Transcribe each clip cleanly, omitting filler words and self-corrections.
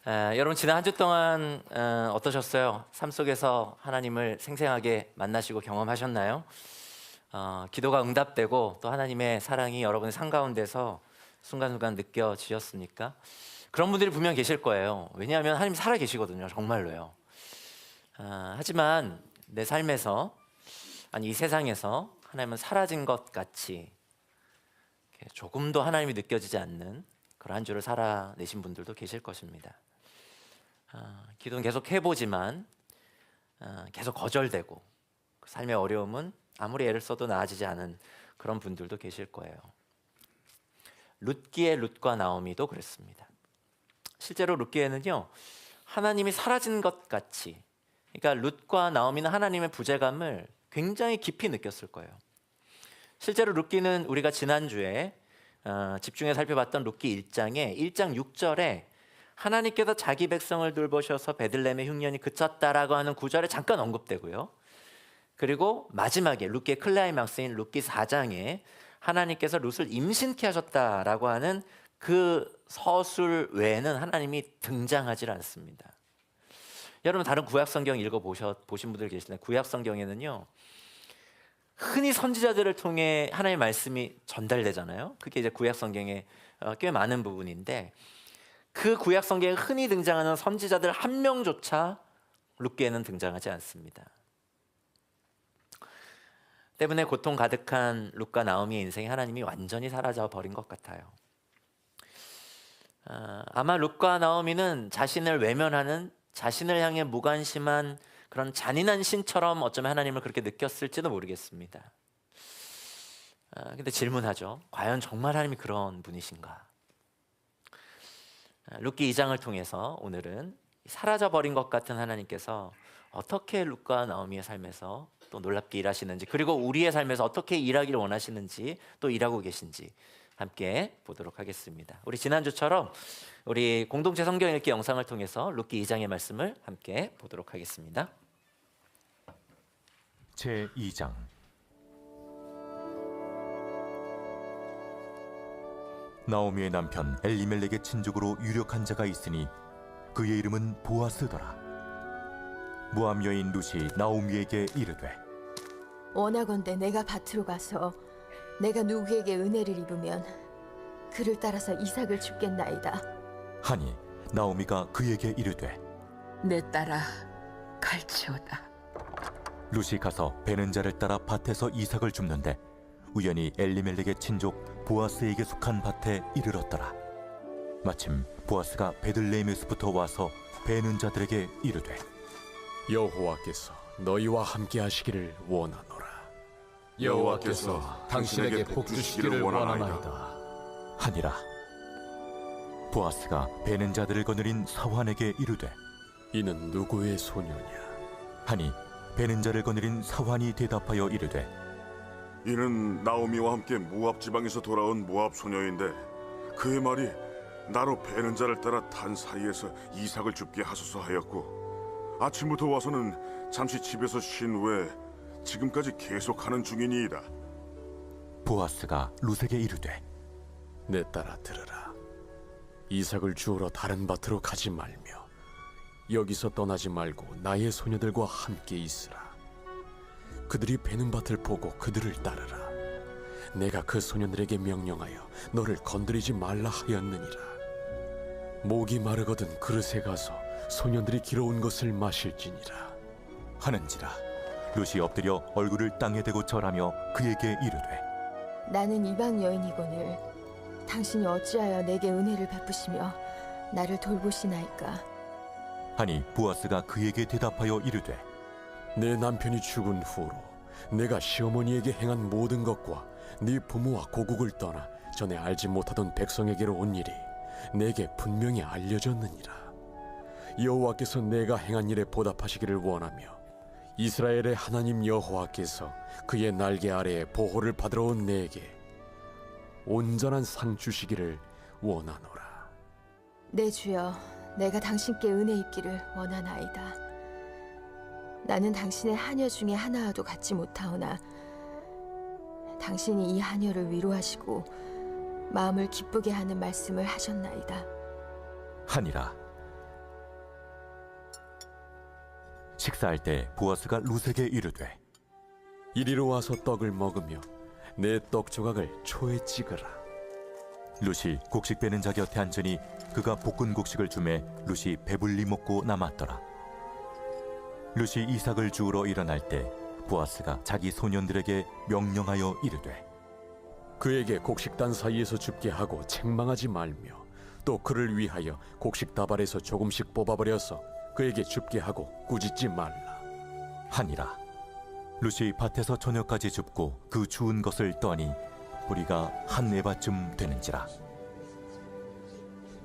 여러분 지난 한 주 동안 어떠셨어요? 삶 속에서 하나님을 생생하게 만나시고 경험하셨나요? 기도가 응답되고 또 하나님의 사랑이 여러분의 삶 가운데서 순간순간 느껴지셨습니까? 그런 분들이 분명 계실 거예요. 왜냐하면 하나님 살아 계시거든요. 정말로요. 하지만 내 삶에서 아니 이 세상에서 하나님은 사라진 것 같이 조금도 하나님이 느껴지지 않는 그런 한 주를 살아내신 분들도 계실 것입니다. 기도는 계속 해보지만 계속 거절되고 삶의 어려움은 아무리 애를 써도 나아지지 않은 그런 분들도 계실 거예요. 룻기의 룻과 나오미도 그랬습니다. 실제로 룻기에는요 하나님이 사라진 것 같이, 그러니까 룻과 나오미는 하나님의 부재감을 굉장히 깊이 느꼈을 거예요. 실제로 룻기는 우리가 지난주에 집중해 살펴봤던 룻기 1장에 1장 6절에 하나님께서 자기 백성을 돌보셔서 베들레헴의 흉년이 그쳤다라고 하는 구절에 잠깐 언급되고요. 그리고 마지막에 룻기의 클라이막스인 룻기 4장에 하나님께서 룻을 임신케 하셨다라고 하는 그 서술 외에는 하나님이 등장하지 않습니다. 여러분 다른 구약 성경 읽어보신 분들 계시나요? 구약 성경에는요 흔히 선지자들을 통해 하나님의 말씀이 전달되잖아요. 그게 이제 구약 성경의 꽤 많은 부분인데, 그 구약 성경에 흔히 등장하는 선지자들 한 명조차 룻기에는 등장하지 않습니다. 때문에 고통 가득한 룻과 나오미의 인생에 하나님이 완전히 사라져 버린 것 같아요. 아마 룻과 나오미는 자신을 외면하는, 자신을 향해 무관심한 그런 잔인한 신처럼 어쩌면 하나님을 그렇게 느꼈을지도 모르겠습니다. 근데 질문하죠. 과연 정말 하나님이 그런 분이신가? 룻기 2장을 통해서 오늘은 사라져버린 것 같은 하나님께서 어떻게 룻과 나오미의 삶에서 또 놀랍게 일하시는지, 그리고 우리의 삶에서 어떻게 일하기를 원하시는지, 또 일하고 계신지 함께 보도록 하겠습니다. 우리 지난주처럼 우리 공동체 성경 읽기 영상을 통해서 룻기 2장의 말씀을 함께 보도록 하겠습니다. 제2장. 나오미의 남편 엘리멜렉의 친족으로 유력한 자가 있으니 그의 이름은 보아스더라. 모압 여인 룻이 나오미에게 이르되, 원하건대 내가 밭으로 가서 내가 누구에게 은혜를 입으면 그를 따라서 이삭을 줍겠나이다. 하니 나오미가 그에게 이르되, 내 딸아 갈치오다. 룻이 가서 베는 자를 따라 밭에서 이삭을 줍는데 우연히 엘리멜렉의 친족 보아스에게 속한 밭에 이르렀더라. 마침 보아스가 베들레헴에서부터 와서 베는 자들에게 이르되, 여호와께서 너희와 함께 하시기를 원하노라. 여호와께서 당신에게 복 주시기를 원하나이다 하니라. 보아스가 베는 자들을 거느린 사환에게 이르되, 이는 누구의 소녀냐? 하니 베는 자를 거느린 사환이 대답하여 이르되, 이는 나오미와 함께 모압 지방에서 돌아온 모압 소녀인데 그의 말이 나로 베는 자를 따라 단 사이에서 이삭을 줍게 하소서 하였고 아침부터 와서는 잠시 집에서 쉰 후에 지금까지 계속하는 중이니이다. 보아스가 룻에게 이르되, 내 딸아 들으라. 이삭을 주우러 다른 밭으로 가지 말며 여기서 떠나지 말고 나의 소녀들과 함께 있으라. 그들이 베는 밭을 보고 그들을 따르라. 내가 그 소년들에게 명령하여 너를 건드리지 말라 하였느니라. 목이 마르거든 그릇에 가서 소년들이 길어온 것을 마실지니라. 하는지라. 룻이 엎드려 얼굴을 땅에 대고 절하며 그에게 이르되, 나는 이방 여인이거늘 당신이 어찌하여 내게 은혜를 베푸시며 나를 돌보시나이까. 하니 보아스가 그에게 대답하여 이르되, 내 남편이 죽은 후로 내가 시어머니에게 행한 모든 것과 네 부모와 고국을 떠나 전에 알지 못하던 백성에게로 온 일이 내게 분명히 알려졌느니라. 여호와께서 내가 행한 일에 보답하시기를 원하며 이스라엘의 하나님 여호와께서 그의 날개 아래에 보호를 받으러 온 내게 온전한 상 주시기를 원하노라. 내 주여, 내가 당신께 은혜 입기를 원하나이다. 나는 당신의 하녀 중에 하나와도 같지 못하오나 당신이 이 하녀를 위로하시고 마음을 기쁘게 하는 말씀을 하셨나이다. 하니라. 식사할 때 보아스가 룻에게 이르되 이리로 와서 떡을 먹으며 내 떡 조각을 초에 찍으라. 룻이 곡식 빼는 자 곁에 앉으니 그가 볶은 곡식을 주매 룻이 배불리 먹고 남았더라. 룻이 이삭을 주우러 일어날 때 보아스가 자기 소년들에게 명령하여 이르되 그에게 곡식단 사이에서 줍게 하고 책망하지 말며 또 그를 위하여 곡식 다발에서 조금씩 뽑아버려서 그에게 줍게 하고 꾸짖지 말라. 하니라. 룻이 밭에서 저녁까지 줍고 그 주운 것을 떠니 보리가 한 에바쯤 되는지라.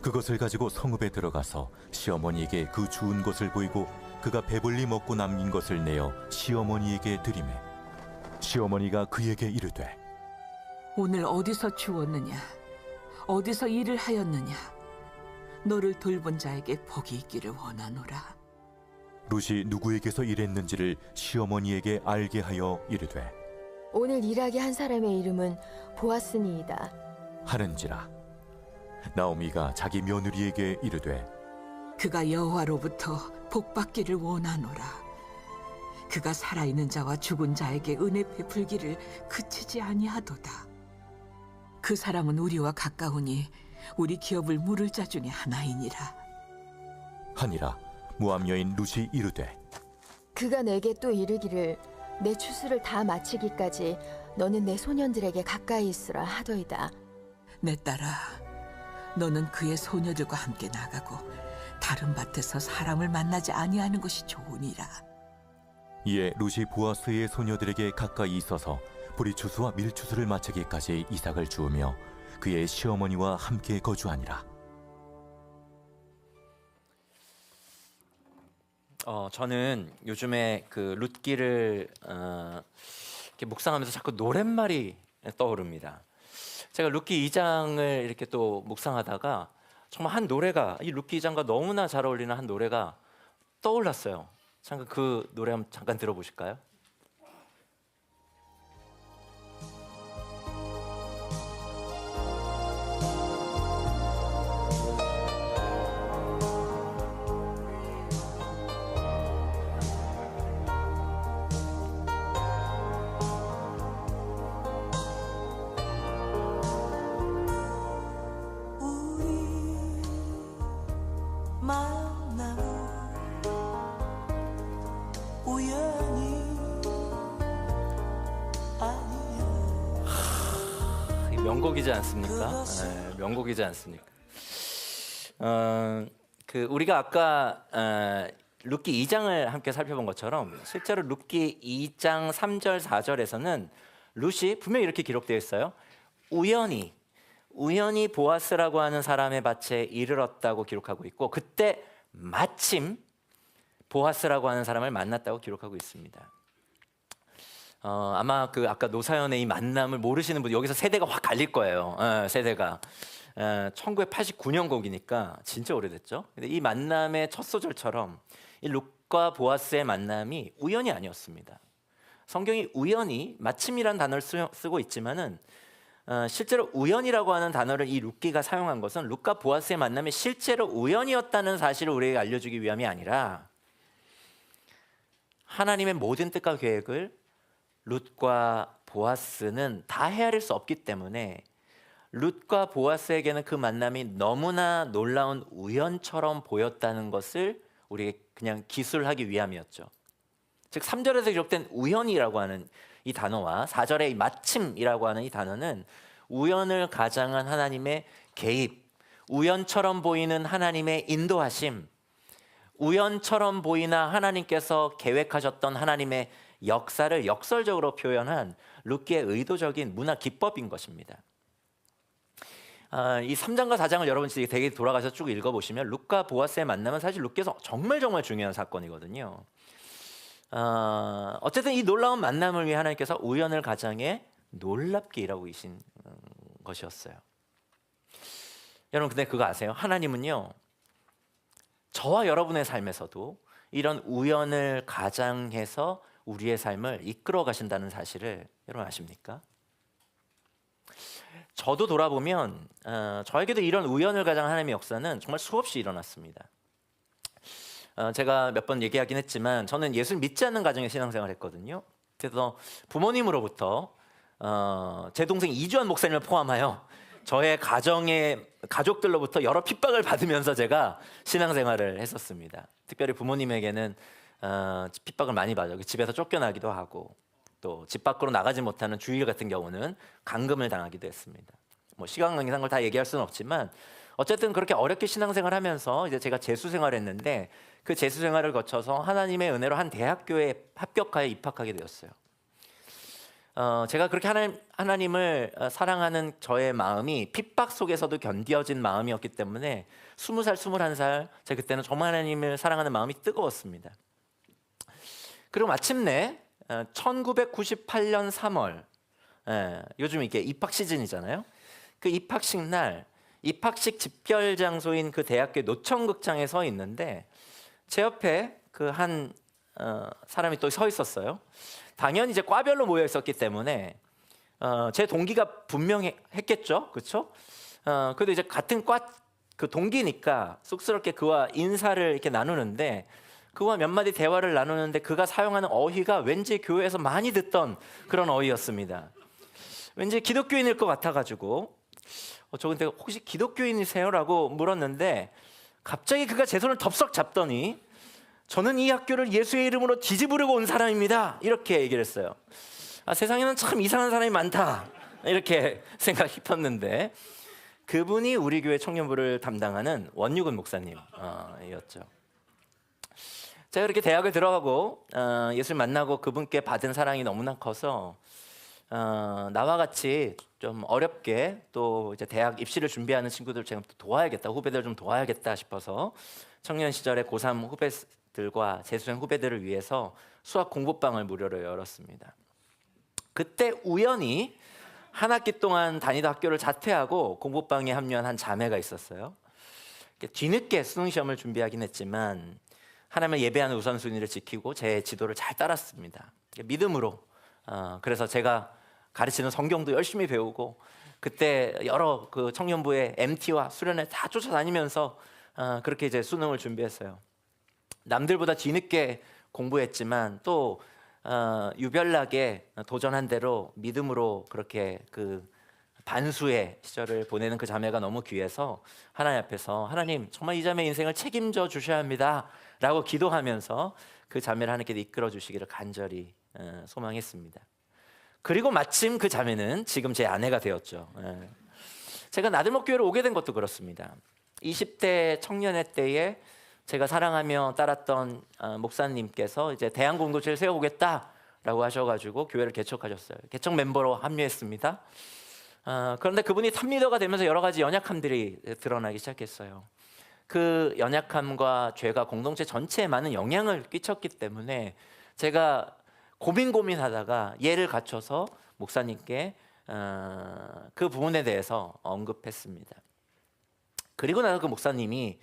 그것을 가지고 성읍에 들어가서 시어머니에게 그 주운 것을 보이고 그가 배불리 먹고 남긴 것을 내어 시어머니에게 드리매 시어머니가 그에게 이르되 오늘 어디서 주웠느냐? 어디서 일을 하였느냐? 너를 돌본 자에게 복이 있기를 원하노라. 룻이 누구에게서 일했는지를 시어머니에게 알게 하여 이르되 오늘 일하게 한 사람의 이름은 보아스니이다. 하는지라. 나오미가 자기 며느리에게 이르되 그가 여호와로부터 복받기를 원하노라. 그가 살아있는 자와 죽은 자에게 은혜 베풀기를 그치지 아니하도다. 그 사람은 우리와 가까우니 우리 기업을 물을 자 중에 하나이니라. 하니라. 모압 여인 룻이 이르되 그가 내게 또 이르기를 내 추수를 다 마치기까지 너는 내 소년들에게 가까이 있으라 하더이다. 내 딸아, 너는 그의 소녀들과 함께 나가고 다른 밭에서 사람을 만나지 아니하는 것이 좋으니라. 이에 룻이 보아스의 소녀들에게 가까이 있어서 보리추수와 밀추수를 마치기까지 이삭을 주우며 그의 시어머니와 함께 거주하니라. 저는 요즘에 그 룻기를 이렇게 묵상하면서 자꾸 노랫말이 떠오릅니다. 제가 룻기 2장을 이렇게 또 묵상하다가 정말 한 노래가 이 룻기 2장과 너무나 잘 어울리는 한 노래가 떠올랐어요. 잠깐 그 노래 한번 잠깐 들어보실까요? 명곡이지 않습니까? 네, 명곡이지 않습니까? 그 우리가 아까 룻기 2장을 함께 살펴본 것처럼 실제로 룻기 2장 3절 4절에서는 룻이 분명히 이렇게 기록되어 있어요. 우연히 보아스라고 하는 사람의 밭에 이르렀다고 기록하고 있고 그때 마침 보아스라고 하는 사람을 만났다고 기록하고 있습니다. 아마 그 아까 노사연의 이 만남을 모르시는 분 여기서 세대가 확 갈릴 거예요. 세대가 1989년 곡이니까 진짜 오래됐죠. 근데 이 만남의 첫 소절처럼 이 룻과 보아스의 만남이 우연이 아니었습니다. 성경이 우연히 마침이란 단어를 쓰고 있지만은 실제로 우연이라고 하는 단어를 이 룻기가 사용한 것은 룻과 보아스의 만남이 실제로 우연이었다는 사실을 우리에게 알려주기 위함이 아니라 하나님의 모든 뜻과 계획을 룻과 보아스는 다 헤아릴 수 없기 때문에 룻과 보아스에게는 그 만남이 너무나 놀라운 우연처럼 보였다는 것을 우리에게 그냥 기술하기 위함이었죠. 즉 3절에서 기록된 우연이라고 하는 이 단어와 4절의 이 마침이라고 하는 이 단어는 우연을 가장한 하나님의 개입, 우연처럼 보이는 하나님의 인도하심, 우연처럼 보이나 하나님께서 계획하셨던 하나님의 역사를 역설적으로 표현한 룻기의 의도적인 문화 기법인 것입니다. 이 3장과 4장을 여러분 되게 돌아가서 쭉 읽어보시면 룻과 보아스의 만남은 사실 룻기에서 정말 중요한 사건이거든요. 어쨌든 이 놀라운 만남을 위해 하나님께서 우연을 가장해 놀랍게 일하고 계신 것이었어요. 여러분 근데 그거 아세요? 하나님은요 저와 여러분의 삶에서도 이런 우연을 가장해서 우리의 삶을 이끌어 가신다는 사실을 여러분 아십니까? 저도 돌아보면 저에게도 이런 우연을 가장한 하나님의 역사는 정말 수없이 일어났습니다. 제가 몇 번 얘기하긴 했지만 저는 예수를 믿지 않는 가정에 신앙생활을 했거든요. 그래서 부모님으로부터 제 동생 이주환 목사님을 포함하여 저의 가족들로부터 여러 핍박을 받으면서 제가 신앙생활을 했었습니다. 특별히 부모님에게는 핍박을 많이 받아요. 집에서 쫓겨나기도 하고 또 집 밖으로 나가지 못하는 주일 같은 경우는 감금을 당하기도 했습니다. 뭐 시간 관계상 걸 다 얘기할 수는 없지만 어쨌든 그렇게 어렵게 신앙생활하면서 이제 제가 재수 생활했는데 그 재수 생활을 거쳐서 하나님의 은혜로 한 대학교에 합격하여 입학하게 되었어요. 제가 그렇게 하나님을 사랑하는 저의 마음이 핍박 속에서도 견디어진 마음이었기 때문에 20살, 21살 제가 그때는 정말 하나님을 사랑하는 마음이 뜨거웠습니다. 그리고 마침내 1998년 3월 요즘 이게 입학 시즌이잖아요. 그 입학식 날 입학식 집결 장소인 그 대학교 노천극장에 서 있는데 제 옆에 그 한 사람이 또 서 있었어요. 당연히 이제 과별로 모여 있었기 때문에 제 동기가 분명했겠죠, 그렇죠? 그래도 이제 같은 과 그 동기니까 쑥스럽게 그와 인사를 이렇게 나누는데 그와 몇 마디 대화를 나누는데 그가 사용하는 어휘가 왠지 교회에서 많이 듣던 그런 어휘였습니다. 왠지 기독교인일 것 같아가지고 저 근데 혹시 기독교인이세요?라고 물었는데 갑자기 그가 제 손을 덥석 잡더니 저는 이 학교를 예수의 이름으로 뒤집으려고 온 사람입니다. 이렇게 얘기를 했어요. 세상에는 참 이상한 사람이 많다. 이렇게 생각 깊었는데 그분이 우리 교회 청년부를 담당하는 원유근 목사님이었죠. 제가 이렇게 대학을 들어가고 예수를 만나고 그분께 받은 사랑이 너무나 커서 나와 같이 좀 어렵게 또 이제 대학 입시를 준비하는 친구들 제가 도와야겠다, 후배들 좀 도와야겠다 싶어서 청년 시절에 고3 후배들과 재수생 후배들을 위해서 수학 공부방을 무료로 열었습니다. 그때 우연히 한 학기 동안 다니던 학교를 자퇴하고 공부방에 합류한 한 자매가 있었어요. 뒤늦게 수능 시험을 준비하긴 했지만 하나님을 예배하는 우선순위를 지키고 제 지도를 잘 따랐습니다. 믿음으로. 그래서 제가 가르치는 성경도 열심히 배우고 그때 여러 그 청년부의 MT와 수련회 다 쫓아다니면서 그렇게 이제 수능을 준비했어요. 남들보다 뒤늦게 공부했지만 또 유별나게 도전한 대로 믿음으로 그렇게 그 반수의 시절을 보내는 그 자매가 너무 귀해서 하나님 앞에서 하나님 정말 이 자매 인생을 책임져 주셔야 합니다 라고 기도하면서 그 자매를 하나님께 이끌어 주시기를 간절히 소망했습니다. 그리고 마침 그 자매는 지금 제 아내가 되었죠. 제가 나들목교회를 오게 된 것도 그렇습니다. 20대 청년회 때에 제가 사랑하며 따랐던 목사님께서 이제 대안 공동체를 세워보겠다라고 하셔가지고 교회를 개척하셨어요. 개척 멤버로 합류했습니다. 그런데 그분이 탑리더가 되면서 여러 가지 연약함들이 드러나기 시작했어요. 그 연약함과 죄가 공동체 전체에 많은 영향을 끼쳤기 때문에 제가 고민하다가 예를 갖춰서 목사님께 그 부분에 대해서 언급했습니다. 그리고 나서 그 목사님이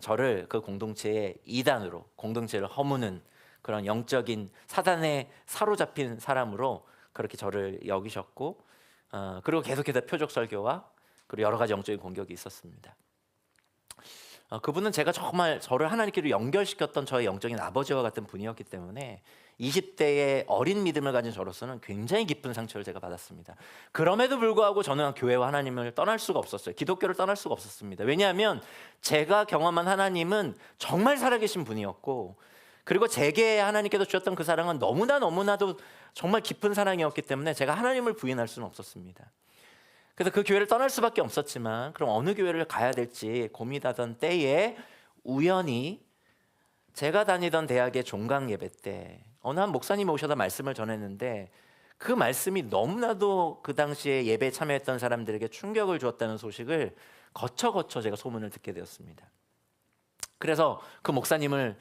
저를 그 공동체의 이단으로 공동체를 허무는 그런 영적인 사단에 사로잡힌 사람으로 그렇게 저를 여기셨고 그리고 계속해서 표적 설교와 그리고 여러 가지 영적인 공격이 있었습니다. 그분은 제가 정말 저를 하나님께로 연결시켰던 저의 영적인 아버지와 같은 분이었기 때문에 20대의 어린 믿음을 가진 저로서는 굉장히 깊은 상처를 제가 받았습니다. 그럼에도 불구하고 저는 교회와 하나님을 떠날 수가 없었어요. 기독교를 떠날 수가 없었습니다. 왜냐하면 제가 경험한 하나님은 정말 살아계신 분이었고 그리고 제게 하나님께서 주셨던 그 사랑은 너무나도 정말 깊은 사랑이었기 때문에 제가 하나님을 부인할 수는 없었습니다. 그래서 그 교회를 떠날 수밖에 없었지만 그럼 어느 교회를 가야 될지 고민하던 때에 우연히 제가 다니던 대학의 종강 예배 때 어느 한 목사님이 오셔서 말씀을 전했는데 그 말씀이 너무나도 그 당시에 예배에 참여했던 사람들에게 충격을 주었다는 소식을 거쳐 제가 소문을 듣게 되었습니다. 그래서 그 목사님은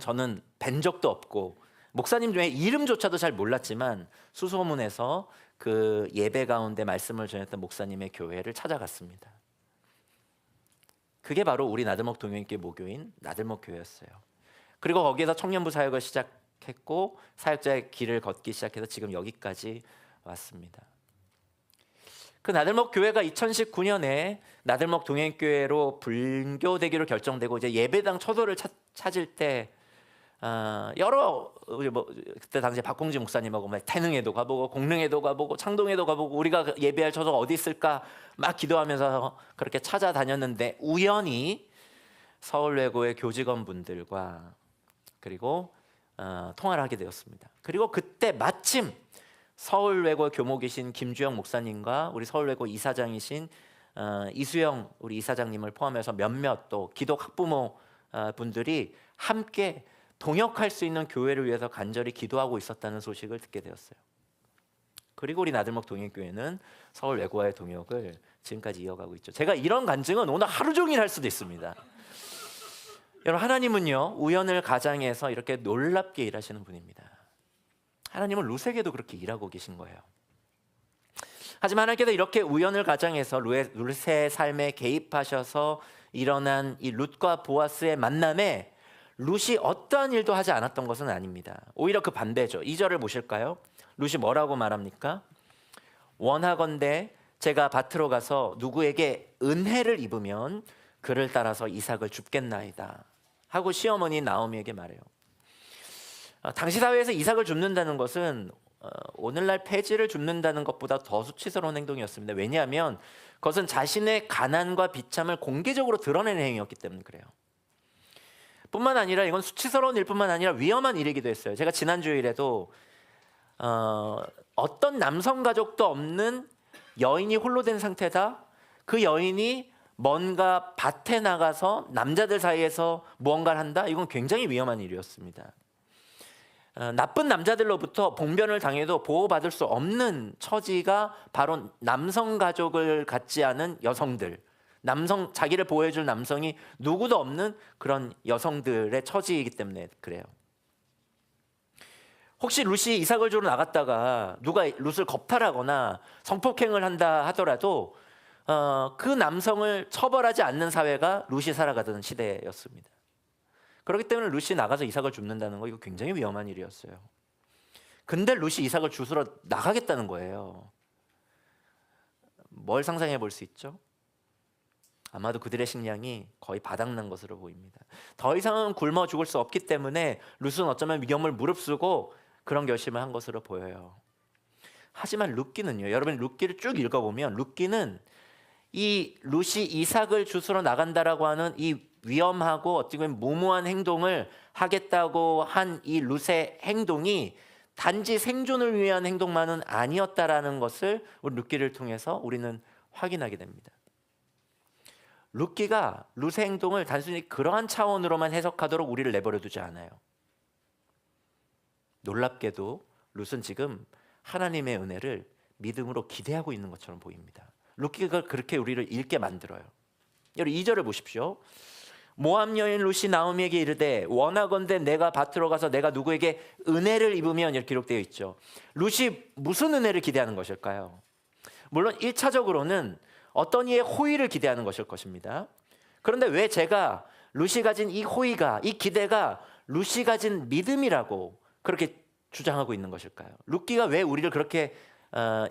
저는 뵌 적도 없고 목사님 중에 이름조차도 잘 몰랐지만 수소문해서 그 예배 가운데 말씀을 전했던 목사님의 교회를 찾아갔습니다. 그게 바로 우리 나들목 동행교회 모교인 나들목 교회였어요. 그리고 거기에서 청년부 사역을 시작했고 사역자의 길을 걷기 시작해서 지금 여기까지 왔습니다. 그 나들목 교회가 2019년에 나들목 동행교회로 분교되기로 결정되고 이제 예배당 초도를 찾을 때 여러 우리 뭐 그때 당시에 박공지 목사님하고 막 태능에도 가보고 공릉에도 가보고 창동에도 가보고 우리가 예배할 초소가 어디 있을까 막 기도하면서 그렇게 찾아다녔는데 우연히 서울외고의 교직원분들과 그리고 통화를 하게 되었습니다. 그리고 그때 마침 서울외고 교목이신 김주영 목사님과 우리 서울외고 이사장이신 이수영 우리 이사장님을 포함해서 몇몇 또 기독 학부모 분들이 함께 동역할 수 있는 교회를 위해서 간절히 기도하고 있었다는 소식을 듣게 되었어요. 그리고 우리 나들목 동행교회는 서울외고와의 동역을 지금까지 이어가고 있죠. 제가 이런 간증은 오늘 하루 종일 할 수도 있습니다. 여러분, 하나님은요 우연을 가장해서 이렇게 놀랍게 일하시는 분입니다. 하나님은 룻에게도 그렇게 일하고 계신 거예요. 하지만 하나님께서 이렇게 우연을 가장해서 룻의 삶에 개입하셔서 일어난 이 룻과 보아스의 만남에 룻이 어떠한 일도 하지 않았던 것은 아닙니다. 오히려 그 반대죠. 2절을 보실까요? 룻이 뭐라고 말합니까? 원하건대 제가 밭으로 가서 누구에게 은혜를 입으면 그를 따라서 이삭을 줍겠나이다 하고 시어머니 나오미에게 말해요. 당시 사회에서 이삭을 줍는다는 것은 오늘날 폐지를 줍는다는 것보다 더 수치스러운 행동이었습니다. 왜냐하면 그것은 자신의 가난과 비참을 공개적으로 드러내는 행위였기 때문에 그래요. 뿐만 아니라 이건 수치스러운 일뿐만 아니라 위험한 일이기도 했어요. 제가 지난 주일에도 어떤 남성 가족도 없는 여인이 홀로 된 상태다. 그 여인이 뭔가 밭에 나가서 남자들 사이에서 무언가를 한다. 이건 굉장히 위험한 일이었습니다. 나쁜 남자들로부터 봉변을 당해도 보호받을 수 없는 처지가 바로 남성 가족을 갖지 않은 여성들, 자기를 보호해줄 남성이 누구도 없는 그런 여성들의 처지이기 때문에 그래요. 혹시 룻이 이삭을 주러 나갔다가 누가 룻을 겁탈하거나 성폭행을 한다 하더라도 그 남성을 처벌하지 않는 사회가 룻이 살아가던 시대였습니다. 그렇기 때문에 룻이 나가서 이삭을 줍는다는 거 이거 굉장히 위험한 일이었어요. 근데 룻이 이삭을 주스러 나가겠다는 거예요. 뭘 상상해 볼 수 있죠? 아마도 그들의 식량이 거의 바닥난 것으로 보입니다. 더 이상은 굶어 죽을 수 없기 때문에 룻은 어쩌면 위험을 무릅쓰고 그런 결심을 한 것으로 보여요. 하지만 룻기는요, 여러분 룻기를 쭉 읽어보면 룻기는 이 룻이 이삭을 주스러 나간다라고 하는 이 위험하고 어떻게 보면 무모한 행동을 하겠다고 한 이 룻의 행동이 단지 생존을 위한 행동만은 아니었다라는 것을 우리 룻기를 통해서 우리는 확인하게 됩니다. 룻기가 룻의 행동을 단순히 그러한 차원으로만 해석하도록 우리를 내버려 두지 않아요. 놀랍게도 룻은 지금 하나님의 은혜를 믿음으로 기대하고 있는 것처럼 보입니다. 룻기가 그렇게 우리를 읽게 만들어요. 여러분 2절을 보십시오. 모압 여인 룻이 나오미에게 이르되 원하건대 내가 밭으로 가서 내가 누구에게 은혜를 입으면 이렇게 기록되어 있죠. 룻이 무슨 은혜를 기대하는 것일까요? 물론 1차적으로는 어떤 이의 호의를 기대하는 것일 것입니다. 그런데 왜 제가 룻이 가진 이 호의가, 이 기대가 룻이 가진 믿음이라고 그렇게 주장하고 있는 것일까요? 룻기가 왜 우리를 그렇게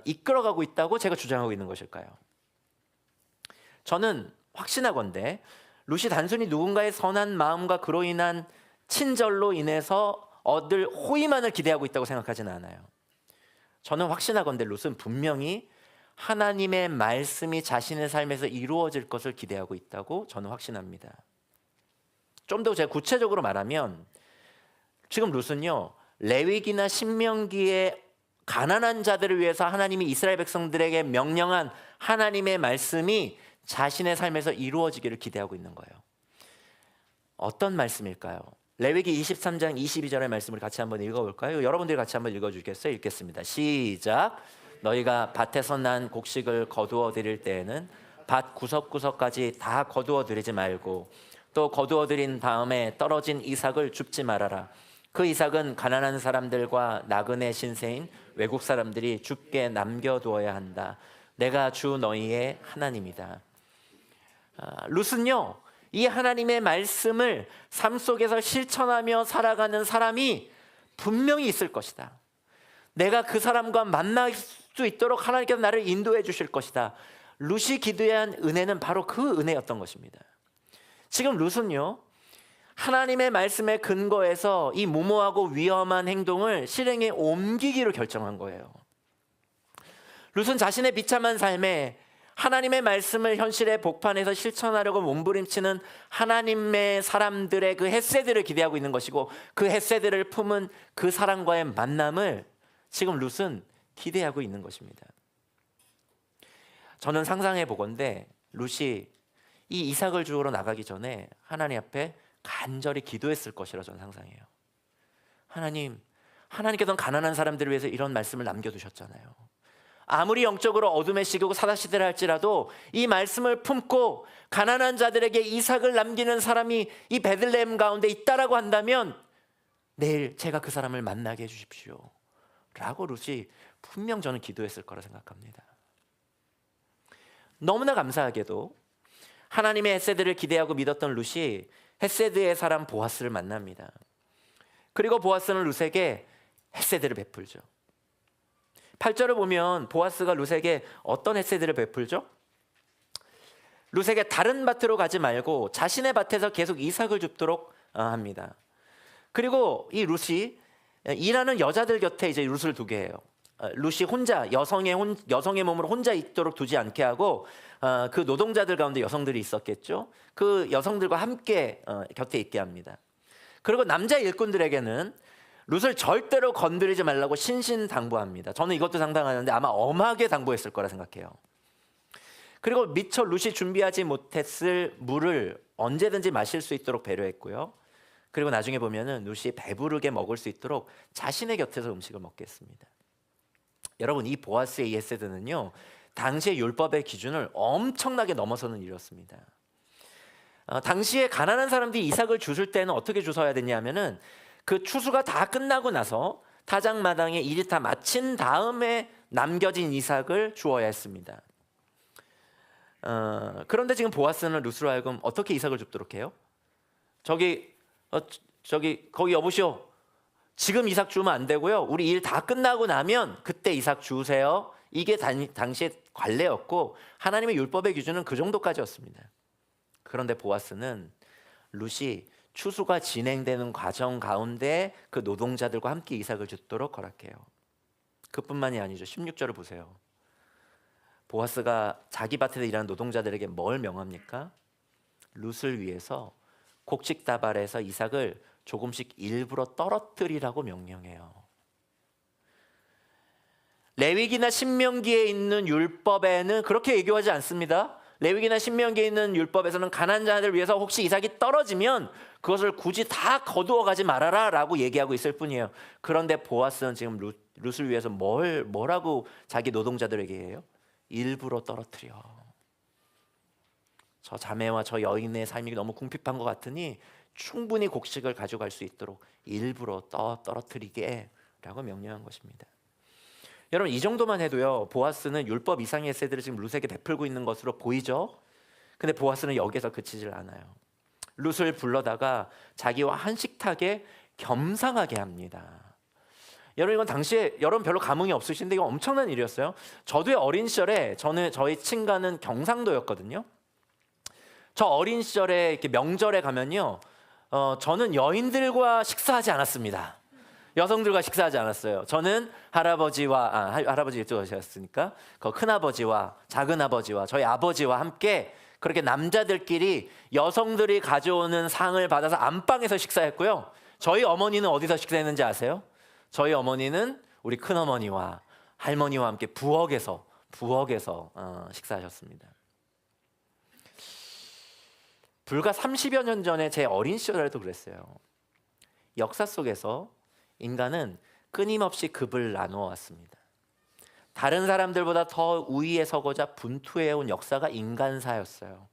이끌어가고 있다고 제가 주장하고 있는 것일까요? 저는 확신하건대 룻이 단순히 누군가의 선한 마음과 그로 인한 친절로 인해서 얻을 호의만을 기대하고 있다고 생각하지는 않아요. 저는 확신하건대 룻은 분명히 하나님의 말씀이 자신의 삶에서 이루어질 것을 기대하고 있다고 저는 확신합니다. 좀 더 제가 구체적으로 말하면 지금 룻은요 레위기나 신명기에 가난한 자들을 위해서 하나님이 이스라엘 백성들에게 명령한 하나님의 말씀이 자신의 삶에서 이루어지기를 기대하고 있는 거예요. 어떤 말씀일까요? 레위기 23장 22절의 말씀을 같이 한번 읽어볼까요? 여러분들이 같이 한번 읽어주겠어요? 읽겠습니다. 시작. 너희가 밭에서 난 곡식을 거두어 드릴 때에는 밭 구석구석까지 다 거두어 드리지 말고 또 거두어 드린 다음에 떨어진 이삭을 줍지 말아라. 그 이삭은 가난한 사람들과 나그네 신세인 외국 사람들이 죽게 남겨두어야 한다. 내가 주 너희의 하나님이다. 룻은요 이 하나님의 말씀을 삶 속에서 실천하며 살아가는 사람이 분명히 있을 것이다. 내가 그 사람과 만날 수 있도록 하나님께서 나를 인도해 주실 것이다. 룻이 기도한 은혜는 바로 그 은혜였던 것입니다. 지금 룻은요, 하나님의 말씀에 근거해서 이 무모하고 위험한 행동을 실행에 옮기기로 결정한 거예요. 룻은 자신의 비참한 삶에 하나님의 말씀을 현실에 복판에서 실천하려고 몸부림치는 하나님의 사람들의 그 헷세들을 기대하고 있는 것이고, 그 헷세들을 품은 그 사람과의 만남을 지금 룻은 기대하고 있는 것입니다. 저는 상상해 보건대 룻이 이 이삭을 주우러 나가기 전에 하나님 앞에 간절히 기도했을 것이라 저는 상상해요. 하나님, 하나님께서는 가난한 사람들을 위해서 이런 말씀을 남겨두셨잖아요. 아무리 영적으로 어둠의 시기고 사다시대를 할지라도 이 말씀을 품고 가난한 자들에게 이삭을 남기는 사람이 이 베들레헴 가운데 있다라고 한다면 내일 제가 그 사람을 만나게 해주십시오 라고 룻이 분명 저는 기도했을 거라 생각합니다. 너무나 감사하게도 하나님의 헷세드를 기대하고 믿었던 룻이 헷세드의 사람 보아스를 만납니다. 그리고 보아스는 룻에게 헷세드를 베풀죠. 8절을 보면 보아스가 룻에게 어떤 헷세드를 베풀죠? 룻에게 다른 밭으로 가지 말고 자신의 밭에서 계속 이삭을 줍도록 합니다. 그리고 이 룻이 일하는 여자들 곁에 이제 룻을 두게 해요. 룻이 혼자 여성의 몸으로 혼자 있도록 두지 않게 하고 그 노동자들 가운데 여성들이 있었겠죠. 그 여성들과 함께 곁에 있게 합니다. 그리고 남자 일꾼들에게는 룻을 절대로 건드리지 말라고 신신당부합니다. 저는 이것도 상당하는데 아마 엄하게 당부했을 거라 생각해요. 그리고 미처 룻이 준비하지 못했을 물을 언제든지 마실 수 있도록 배려했고요. 그리고 나중에 보면은 룻이 배부르게 먹을 수 있도록 자신의 곁에서 음식을 먹게 했습니다. 여러분, 이 보아스의 헷세드는요, 당시의 율법의 기준을 엄청나게 넘어서는 일이었습니다. 당시에 가난한 사람들이 이삭을 주술 때는 어떻게 주워야 됐냐면은 그 추수가 다 끝나고 나서 타작마당에 일이 다 마친 다음에 남겨진 이삭을 주어야 했습니다. 그런데 지금 보아스는 룻으로 하여금 어떻게 이삭을 줍도록 해요? 거기 여보시오, 지금 이삭 주면 안 되고요, 우리 일 다 끝나고 나면 그때 이삭 주세요. 이게 당시의 관례였고 하나님의 율법의 기준은 그 정도까지였습니다. 그런데 보아스는 룻이 추수가 진행되는 과정 가운데 그 노동자들과 함께 이삭을 줍도록 허락해요. 그뿐만이 아니죠. 16절을 보세요. 보아스가 자기 밭에서 일하는 노동자들에게 뭘 명합니까? 룻을 위해서 곡식다발에서 이삭을 조금씩 일부러 떨어뜨리라고 명령해요. 레위기나 신명기에 있는 율법에는 그렇게 얘기하지 않습니다. 레위기나 신명기에 있는 율법에서는 가난한 자들을 위해서 혹시 이삭이 떨어지면 그것을 굳이 다 거두어 가지 말아라 라고 얘기하고 있을 뿐이에요. 그런데 보아스는 지금 룻을 위해서 뭐라고 자기 노동자들에게 해요? 일부러 떨어뜨려. 저 자매와 저 여인의 삶이 너무 궁핍한 것 같으니 충분히 곡식을 가져갈 수 있도록 일부러 떨어뜨리게 라고 명령한 것입니다. 여러분, 이 정도만 해도요, 보아스는 율법 이상의 헷세들을 지금 룻에게 베풀고 있는 것으로 보이죠. 근데 보아스는 여기서 그치질 않아요. 룻을 불러다가 자기와 한식탁에 겸상하게 합니다. 여러분, 이건 당시에 여러분 별로 감흥이 없으신데 이거 엄청난 일이었어요. 저도 어린 시절에 저희 친가는 경상도였거든요. 저 어린 시절에 이렇게 명절에 가면요, 저는 여인들과 식사하지 않았습니다. 여성들과 식사하지 않았어요. 저는 할아버지 일찍오셨으니까 그 큰아버지와 작은아버지와 저희 아버지와 함께 그렇게 남자들끼리 여성들이 가져오는 상을 받아서 안방에서 식사했고요. 저희 어머니는 어디서 식사했는지 아세요? 저희 어머니는 우리 큰어머니와 할머니와 함께 부엌에서 식사하셨습니다. 불과 30여 년 전에 제 어린 시절에도 그랬어요. 역사 속에서 인간은 끊임없이 급을 나누어 왔습니다. 다른 사람들보다 더 우위에 서고자 분투해온 역사가 인간사였어요.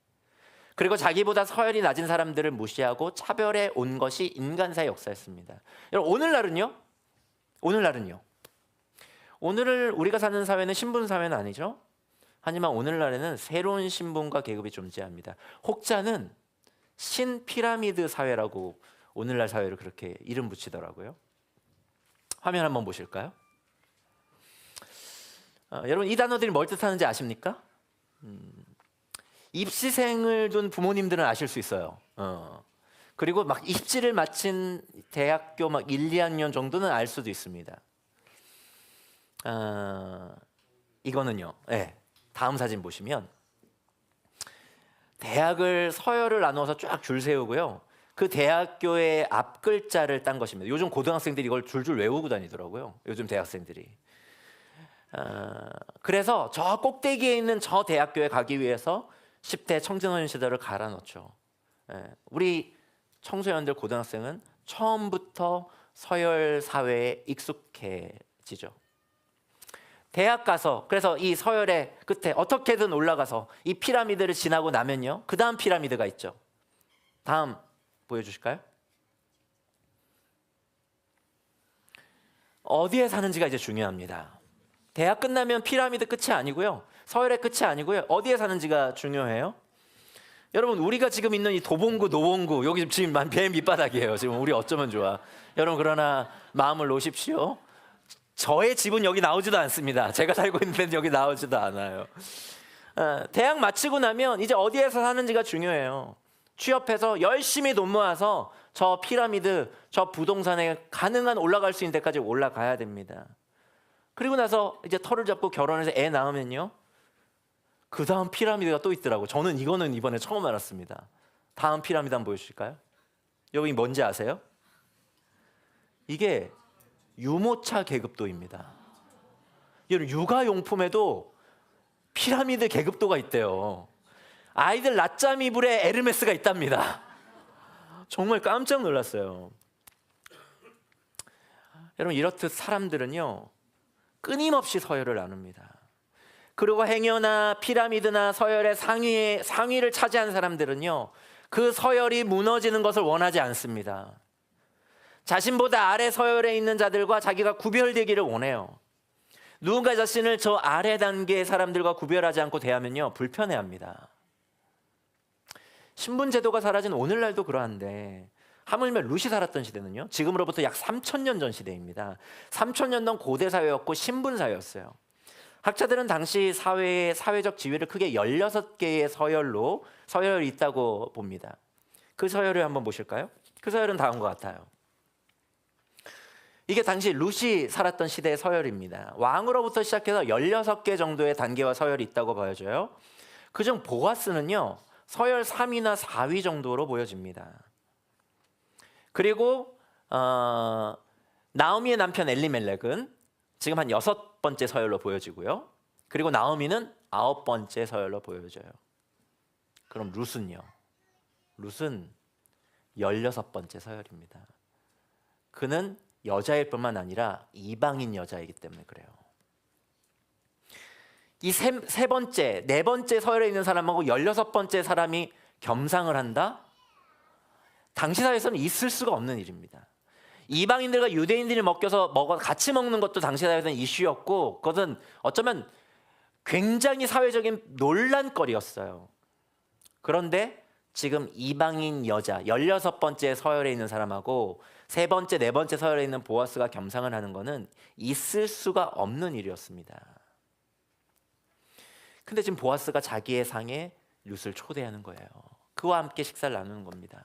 그리고 자기보다 서열이 낮은 사람들을 무시하고 차별해 온 것이 인간사의 역사였습니다. 여러분, 오늘을 우리가 사는 사회는 신분 사회는 아니죠. 하지만 오늘날에는 새로운 신분과 계급이 존재합니다. 혹자는 신피라미드 사회라고 오늘날 사회를 그렇게 이름 붙이더라고요. 화면 한번 보실까요? 여러분 이 단어들이 뭘 뜻하는지 아십니까? 입시생을 둔 부모님들은 아실 수 있어요. 그리고 막 입시를 마친 대학교 막 1, 2학년 정도는 알 수도 있습니다. 이거는요. 네, 다음 사진 보시면 대학을 서열을 나누어서 쫙 줄 세우고요. 그 대학교의 앞 글자를 딴 것입니다. 요즘 고등학생들이 이걸 줄줄 외우고 다니더라고요. 요즘 대학생들이. 그래서 저 꼭대기에 있는 저 대학교에 가기 위해서 10대 청소년 시절을 갈아 넣죠. 우리 청소년들 고등학생은 처음부터 서열 사회에 익숙해지죠. 대학 가서 그래서 이 서열의 끝에 어떻게든 올라가서 이 피라미드를 지나고 나면요. 그 다음 피라미드가 있죠. 다음 보여주실까요? 어디에 사는지가 이제 중요합니다. 대학 끝나면 피라미드 끝이 아니고요. 서열의 끝이 아니고요. 어디에 사는지가 중요해요. 여러분 우리가 지금 있는 이 도봉구, 노원구 여기 지금 배 밑바닥이에요. 지금 우리 어쩌면 좋아. 여러분 그러나 마음을 놓으십시오. 저의 집은 여기 나오지도 않습니다. 제가 살고 있는 데는 여기 나오지도 않아요. 대학 마치고 나면 이제 어디에서 사는지가 중요해요. 취업해서 열심히 돈 모아서 저 피라미드, 저 부동산에 가능한 올라갈 수 있는 데까지 올라가야 됩니다. 그리고 나서 이제 털을 잡고 결혼해서 애 낳으면요. 그 다음 피라미드가 또 있더라고요. 저는 이거는 이번에 처음 알았습니다. 다음 피라미드 한번 보여주실까요? 여기 뭔지 아세요? 이게 유모차 계급도입니다. 여러분 육아용품에도 피라미드 계급도가 있대요. 아이들 낮잠 이불에 에르메스가 있답니다. 정말 깜짝 놀랐어요. 여러분 이렇듯 사람들은요 끊임없이 서열을 나눕니다. 그리고 행여나 피라미드나 서열의 상위를 차지한 사람들은요 그 서열이 무너지는 것을 원하지 않습니다. 자신보다 아래 서열에 있는 자들과 자기가 구별되기를 원해요. 누군가 자신을 저 아래 단계의 사람들과 구별하지 않고 대하면요 불편해합니다. 신분 제도가 사라진 오늘날도 그러한데 하물며 룻이 살았던 시대는요 지금으로부터 약 3,000년 전 시대입니다. 3,000년 전 고대 사회였고 신분 사회였어요. 학자들은 당시 사회의 사회적 지위를 크게 16개의 서열이 있다고 봅니다. 그 서열을 한번 보실까요? 그 서열은 다음과 같아요. 이게 당시 룻이 살았던 시대의 서열입니다. 왕으로부터 시작해서 16개 정도의 단계와 서열이 있다고 보여져요. 그중 보아스는요 서열 3위나 4위 정도로 보여집니다. 그리고 나오미의 남편 엘리멜렉은 지금 한 6번째 서열로 보여지고요. 그리고 나오미는 9번째 서열로 보여져요. 그럼 룻은요? 룻은 16번째 서열입니다. 그는 여자일 뿐만 아니라 이방인 여자이기 때문에 그래요. 이 세 번째, 네 번째 서열에 있는 사람하고 16번째 사람이 겸상을 한다? 당시 사회에서는 있을 수가 없는 일입니다. 이방인들과 유대인들이 같이 먹는 것도 당시 사회에서는 이슈였고 그것은 어쩌면 굉장히 사회적인 논란거리였어요. 그런데 지금 이방인 여자 16번째 서열에 있는 사람하고 세 번째, 네 번째 서열에 있는 보아스가 겸상을 하는 것은 있을 수가 없는 일이었습니다. 근데 지금 보아스가 자기의 상에 룻을 초대하는 거예요. 그와 함께 식사를 나누는 겁니다.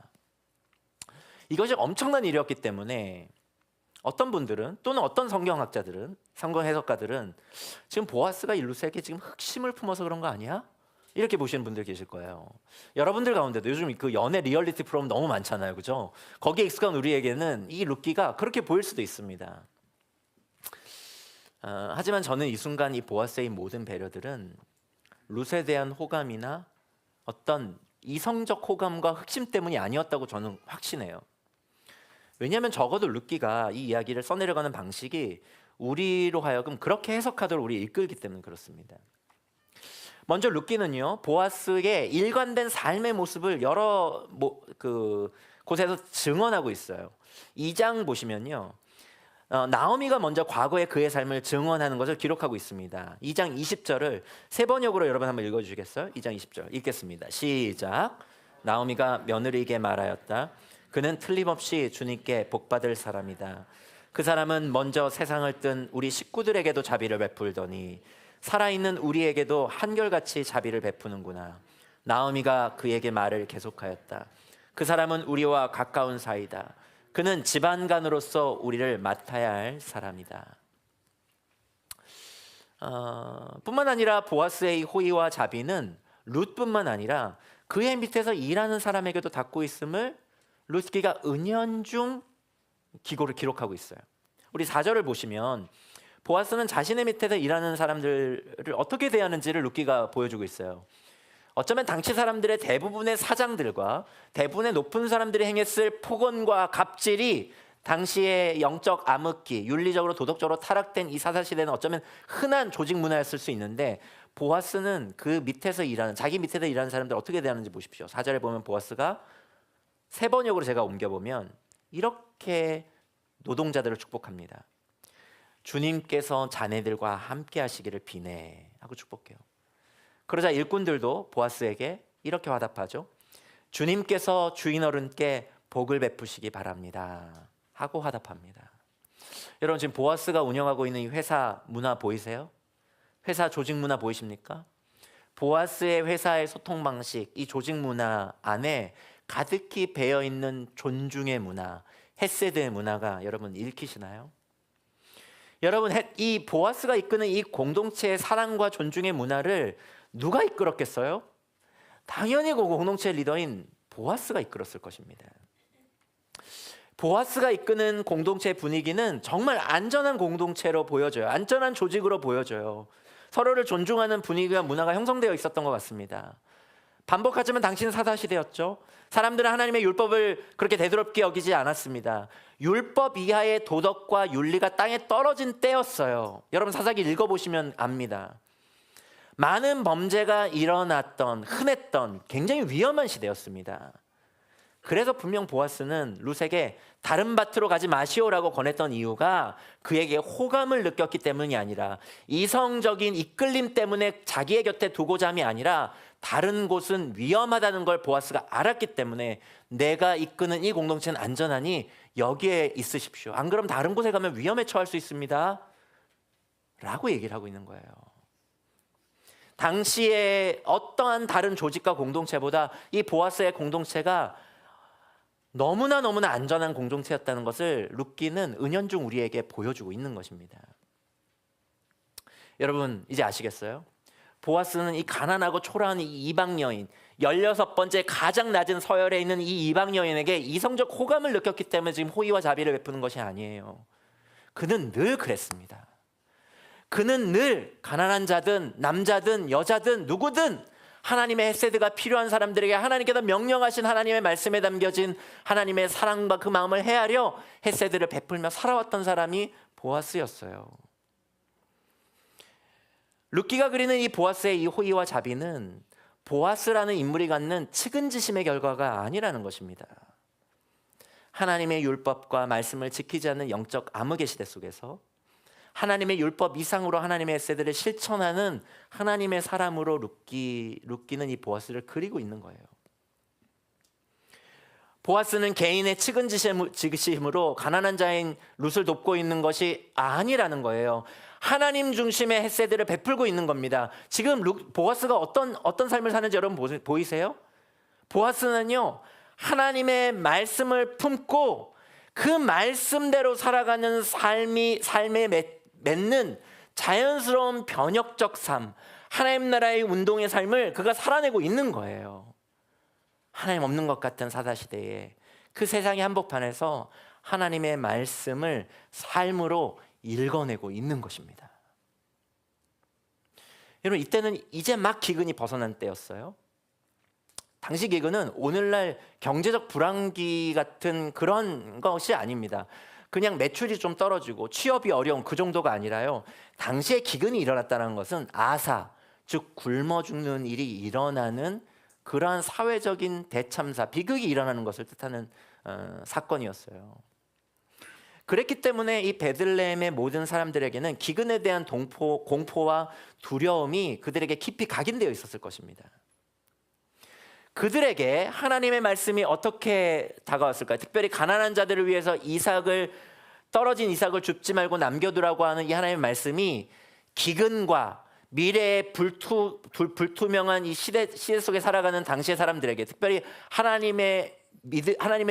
이것이 엄청난 일이었기 때문에 어떤 분들은 또는 어떤 성경학자들은 성경 해석가들은 지금 보아스가 이 룻에게 지금 흑심을 품어서 그런 거 아니야? 이렇게 보시는 분들 계실 거예요. 여러분들 가운데도 요즘 그 연애 리얼리티 프로그램 너무 많잖아요, 그죠? 거기에 익숙한 우리에게는 이 룻기가 그렇게 보일 수도 있습니다. 하지만 저는 이 순간 이 보아스의 모든 배려들은 룻에 대한 호감이나 어떤 이성적 호감과 흑심 때문이 아니었다고 저는 확신해요. 왜냐하면 적어도 룻기가 이 이야기를 써내려가는 방식이 우리로 하여금 그렇게 해석하도록 우리 이끌기 때문에 그렇습니다. 먼저 룻기는요 보아스의 일관된 삶의 모습을 여러 곳에서 증언하고 있어요. 2장 보시면요 나오미가 먼저 과거의 그의 삶을 증언하는 것을 기록하고 있습니다. 2장 20절을 세 번역으로 여러분 한번 읽어주시겠어요? 2장 20절 읽겠습니다. 시작. 나오미가 며느리에게 말하였다. 그는 틀림없이 주님께 복받을 사람이다. 그 사람은 먼저 세상을 뜬 우리 식구들에게도 자비를 베풀더니 살아있는 우리에게도 한결같이 자비를 베푸는구나. 나오미가 그에게 말을 계속하였다. 그 사람은 우리와 가까운 사이다. 그는 집안간으로서 우리를 맡아야 할 사람이다. 뿐만 아니라 보아스의 이 호의와 자비는 룻뿐만 아니라 그의 밑에서 일하는 사람에게도 닿고 있음을 룻기가 은연중 기고를 기록하고 있어요. 우리 4절을 보시면 보아스는 자신의 밑에서 일하는 사람들을 어떻게 대하는지를 룻기가 보여주고 있어요. 어쩌면 당시 사람들의 대부분의 사장들과 대부분의 높은 사람들이 행했을 폭언과 갑질이 당시의 영적 암흑기, 윤리적으로 도덕적으로 타락된 이 사사시대는 어쩌면 흔한 조직 문화였을 수 있는데, 보아스는 그 밑에서 일하는, 자기 밑에서 일하는 사람들 어떻게 대하는지 보십시오. 4절에 보면 보아스가 세 번역으로 제가 옮겨보면 이렇게 노동자들을 축복합니다. 주님께서 자네들과 함께 하시기를 비네 하고 축복해요. 그러자 일꾼들도 보아스에게 이렇게 화답하죠. 주님께서 주인 어른께 복을 베푸시기 바랍니다 하고 화답합니다. 여러분, 지금 보아스가 운영하고 있는 이 회사 문화 보이세요? 회사 조직 문화 보이십니까? 보아스의 회사의 소통 방식, 이 조직 문화 안에 가득히 배어 있는 존중의 문화, 헤세드의 문화가 여러분 읽히시나요? 여러분, 이 보아스가 이끄는 이 공동체의 사랑과 존중의 문화를 누가 이끌었겠어요? 당연히 그 공동체 리더인 보아스가 이끌었을 것입니다. 보아스가 이끄는 공동체 분위기는 정말 안전한 공동체로 보여져요. 안전한 조직으로 보여져요. 서로를 존중하는 분위기와 문화가 형성되어 있었던 것 같습니다. 반복하지만 당신은 사사시대였죠. 사람들은 하나님의 율법을 그렇게 대수롭게 여기지 않았습니다. 율법 이하의 도덕과 윤리가 땅에 떨어진 때였어요. 여러분, 사사기 읽어보시면 압니다. 많은 범죄가 일어났던, 흔했던 굉장히 위험한 시대였습니다. 그래서 분명 보아스는 룻에게 다른 밭으로 가지 마시오라고 권했던 이유가 그에게 호감을 느꼈기 때문이 아니라, 이성적인 이끌림 때문에 자기의 곁에 두고자 함이 아니라, 다른 곳은 위험하다는 걸 보아스가 알았기 때문에 내가 이끄는 이 공동체는 안전하니 여기에 있으십시오. 안 그럼 다른 곳에 가면 위험에 처할 수 있습니다 라고 얘기를 하고 있는 거예요. 당시에 어떠한 다른 조직과 공동체보다 이 보아스의 공동체가 너무나 안전한 공동체였다는 것을 룻기는 은연중 우리에게 보여주고 있는 것입니다. 여러분, 이제 아시겠어요? 보아스는 이 가난하고 초라한 이 이방 여인, 16번째 가장 낮은 서열에 있는 이 이방 여인에게 이성적 호감을 느꼈기 때문에 지금 호의와 자비를 베푸는 것이 아니에요. 그는 늘 그랬습니다. 그는 늘 가난한 자든 남자든 여자든 누구든 하나님의 헤세드가 필요한 사람들에게 하나님께서 명령하신 하나님의 말씀에 담겨진 하나님의 사랑과 그 마음을 헤아려 헤세드를 베풀며 살아왔던 사람이 보아스였어요. 룻기가 그리는 이 보아스의 이 호의와 자비는 보아스라는 인물이 갖는 측은지심의 결과가 아니라는 것입니다. 하나님의 율법과 말씀을 지키지 않는 영적 암흑의 시대 속에서 하나님의 율법 이상으로 하나님의 에세드를 실천하는 하나님의 사람으로 룻기는 이 보아스를 그리고 있는 거예요. 보아스는 개인의 측은지심으로 가난한 자인 룻을 돕고 있는 것이 아니라는 거예요. 하나님 중심의 헤세드를 베풀고 있는 겁니다. 지금 보아스가 어떤 삶을 사는지 여러분 보이세요? 보아스는요, 하나님의 말씀을 품고 그 말씀대로 살아가는 삶에 맺는 자연스러운 변혁적 삶, 하나님 나라의 운동의 삶을 그가 살아내고 있는 거예요. 하나님 없는 것 같은 사사시대에 그 세상의 한복판에서 하나님의 말씀을 삶으로 읽어내고 있는 것입니다. 여러분, 이때는 이제 막 기근이 벗어난 때였어요. 당시 기근은 오늘날 경제적 불황기 같은 그런 것이 아닙니다. 그냥 매출이 좀 떨어지고 취업이 어려운 그 정도가 아니라요, 당시에 기근이 일어났다는 것은 아사, 즉 굶어 죽는 일이 일어나는 그러한 사회적인 대참사, 비극이 일어나는 것을 뜻하는 사건이었어요. 그랬기 때문에 이 베들레헴의 모든 사람들에게는 기근에 대한 공포와 두려움이 그들에게 깊이 각인되어 있었을 것입니다. 그들에게 하나님의 말씀이 어떻게 다가왔을까요? 특별히 가난한 자들을 위해서 떨어진 이삭을 줍지 말고 남겨두라고 하는 이 하나님의 말씀이 기근과 미래의 불투명한 이 시대 속에 살아가는 당시의 사람들에게, 특별히 하나님에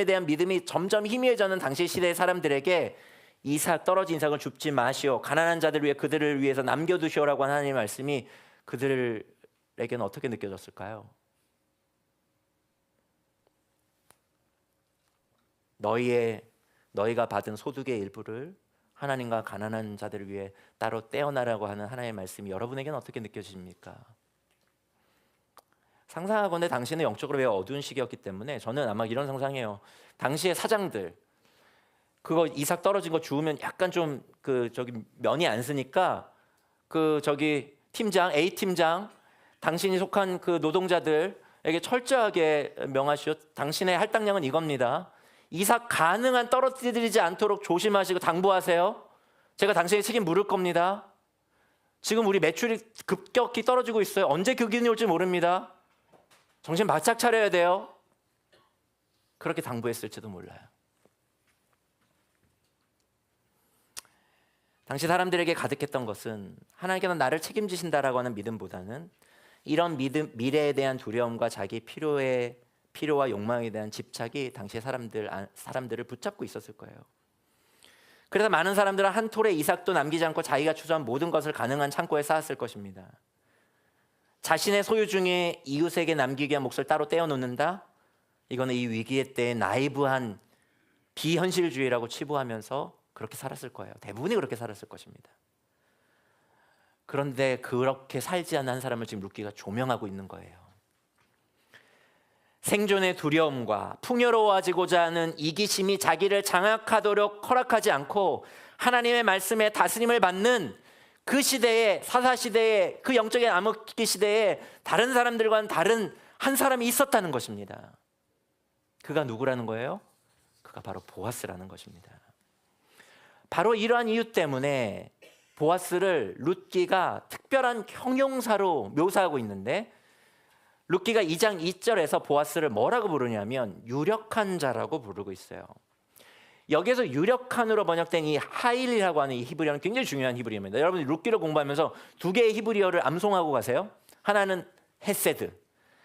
대한 믿음이 점점 희미해져는 당시 시대의 사람들에게 떨어진 이삭을 줍지 마시오, 가난한 자들을 위해 그들을 위해서 남겨두시오라고 하는 하나님의 말씀이 그들에게는 어떻게 느껴졌을까요? 너희가 받은 소득의 일부를 하나님과 가난한 자들을 위해 따로 떼어나라고 하는 하나님의 말씀이 여러분에게는 어떻게 느껴집니까? 상상하건대 당시는 영적으로 매우 어두운 시기였기 때문에 저는 아마 이런 상상이에요. 당시의 사장들, 그거 이삭 떨어진 거 주우면 약간 좀 면이 안 쓰니까 팀장, A 팀장, 당신이 속한 그 노동자들에게 철저하게 명하시오. 당신의 할당량은 이겁니다. 이삭 가능한 떨어뜨리지 않도록 조심하시고 당부하세요. 제가 당신의 책임 물을 겁니다. 지금 우리 매출이 급격히 떨어지고 있어요. 언제 그 기운이 올지 모릅니다. 정신 바짝 차려야 돼요. 그렇게 당부했을지도 몰라요. 당시 사람들에게 가득했던 것은 하나님께서 나를 책임지신다라고 하는 믿음보다는 이런 미래에 대한 두려움과 자기 필요와 욕망에 대한 집착이 당시의 사람들을 붙잡고 있었을 거예요. 그래서 많은 사람들은 한 톨의 이삭도 남기지 않고 자기가 추구한 모든 것을 가능한 창고에 쌓았을 것입니다. 자신의 소유 중에 이웃에게 남기기 위한 몫을 따로 떼어놓는다? 이거는 이 위기의 때의 나이브한 비현실주의라고 치부하면서 그렇게 살았을 거예요. 대부분이 그렇게 살았을 것입니다. 그런데 그렇게 살지 않는 한 사람을 지금 룻기가 조명하고 있는 거예요. 생존의 두려움과 풍요로워지고자 하는 이기심이 자기를 장악하도록 허락하지 않고 하나님의 말씀에 다스림을 받는 그 시대에, 사사시대에, 그 영적인 암흑기 시대에 다른 사람들과는 다른 한 사람이 있었다는 것입니다. 그가 누구라는 거예요? 그가 바로 보아스라는 것입니다. 바로 이러한 이유 때문에 보아스를 룻기가 특별한 형용사로 묘사하고 있는데, 룻기가 2장 2절에서 보아스를 뭐라고 부르냐면 유력한 자라고 부르고 있어요. 여기에서 유력한으로 번역된 이 하일이라고 하는 이 히브리어는 굉장히 중요한 히브리어입니다. 여러분이 룻기를 공부하면서 두 개의 히브리어를 암송하고 가세요. 하나는 헤세드,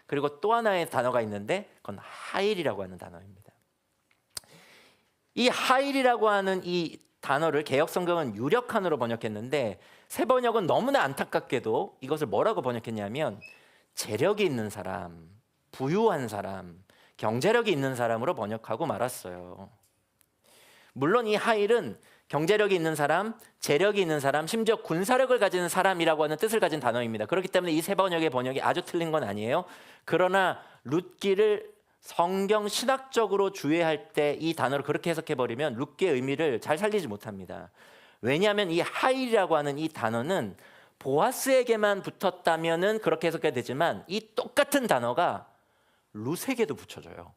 그리고 또 하나의 단어가 있는데 그건 하일이라고 하는 단어입니다. 이 하일이라고 하는 이 단어를 개역성경은 유력한으로 번역했는데 새 번역은 너무나 안타깝게도 이것을 뭐라고 번역했냐면 재력이 있는 사람, 부유한 사람, 경제력이 있는 사람으로 번역하고 말았어요. 물론 이 하일은 경제력이 있는 사람, 재력이 있는 사람, 심지어 군사력을 가진 사람이라고 하는 뜻을 가진 단어입니다. 그렇기 때문에 이 세 번역의 번역이 아주 틀린 건 아니에요. 그러나 룻기를 성경 신학적으로 주의할 때 이 단어를 그렇게 해석해버리면 룻기의 의미를 잘 살리지 못합니다. 왜냐하면 이 하일이라고 하는 이 단어는 보아스에게만 붙었다면은 그렇게 해석해야 되지만 이 똑같은 단어가 룻에게도 붙여져요.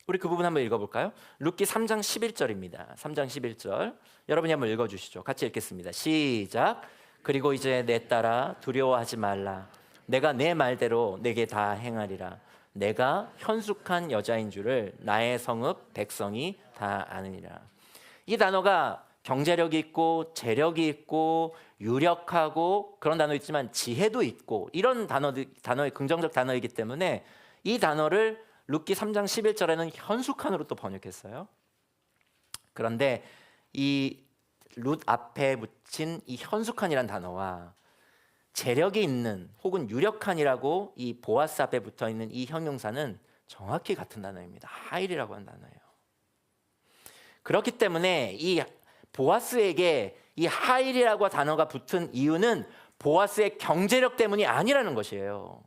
우리 그 부분 한번 읽어볼까요? 룻기 3장 11절입니다. 3장 11절 여러분이 한번 읽어주시죠. 같이 읽겠습니다. 시작. 그리고 이제 내 딸아 두려워하지 말라. 내가 내 말대로 내게 다 행하리라. 내가 현숙한 여자인 줄을 나의 성읍 백성이 다 아느니라. 이 단어가 경제력이 있고 재력이 있고 유력하고 그런 단어 있지만 지혜도 있고 이런 단어의 긍정적 단어이기 때문에 이 단어를 룻기 3장 11절에는 현숙한으로 또 번역했어요. 그런데 이 룻 앞에 붙인 이 현숙한이란 단어와 재력이 있는 혹은 유력한이라고 이 보아스 앞에 붙어 있는 이 형용사는 정확히 같은 단어입니다. 하일이라고 하는 단어예요. 그렇기 때문에 이 보아스에게 이 하일이라고 단어가 붙은 이유는 보아스의 경제력 때문이 아니라는 것이에요.